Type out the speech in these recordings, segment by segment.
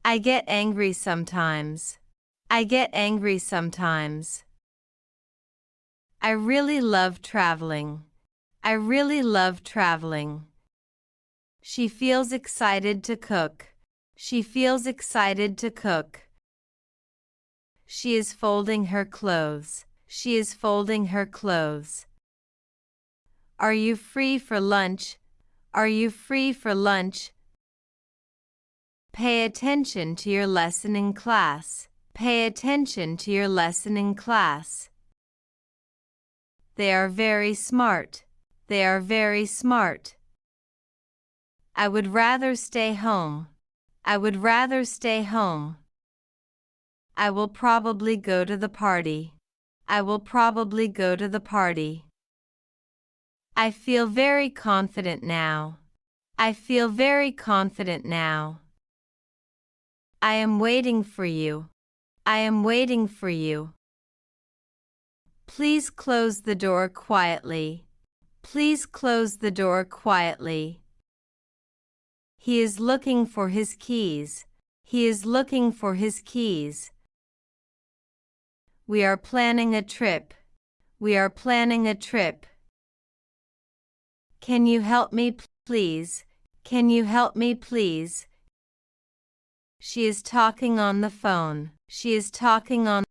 I get angry sometimes. I get angry sometimes. I really love traveling. I really love traveling. She feels excited to cook. She feels excited to cook. She is folding her clothes. She is folding her clothes. Are you free for lunch? Are you free for lunch? Pay attention to your lesson in class. Pay attention to your lesson in class. They are very smart. They are very smart. I would rather stay home. I would rather stay home. I will probably go to the party. I will probably go to the party. I feel very confident now. I feel very confident now. I am waiting for you. I am waiting for you. Please close the door quietly. Please close the door quietly. He is looking for his keys. He is looking for his keys. We are planning a trip. We are planning a trip. Can you help me, please? Can you help me, please? She is talking on the phone. She is talking on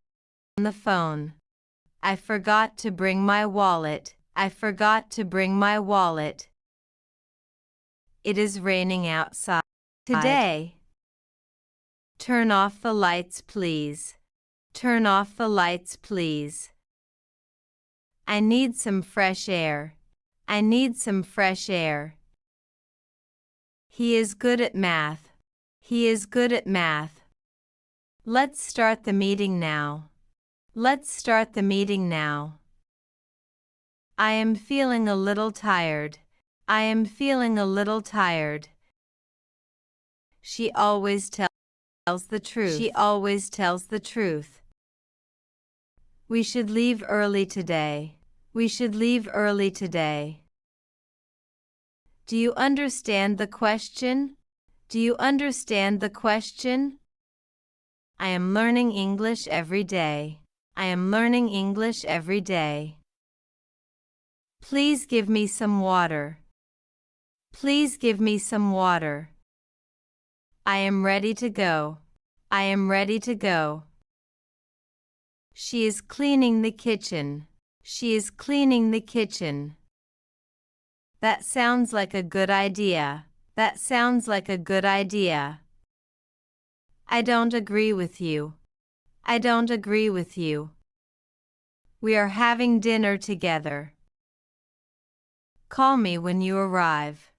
the phone. I forgot to bring my wallet. I forgot to bring my wallet. It is raining outside today. Turn off the lights, please. Turn off the lights, please. I need some fresh air. I need some fresh air. He is good at math. He is good at math. Let's start the meeting now. Let's start the meeting now. I am feeling a little tired. I am feeling a little tired. She always tells the truth. She always tells the truth. We should leave early today. We should leave early today. Do you understand the question? Do you understand the question? I am learning English every day. I am learning English every day. Please give me some water. Please give me some water. I am ready to go. I am ready to go. She is cleaning the kitchen. She is cleaning the kitchen. That sounds like a good idea. That sounds like a good idea. I don't agree with you. I don't agree with you. We are having dinner together. Call me when you arrive.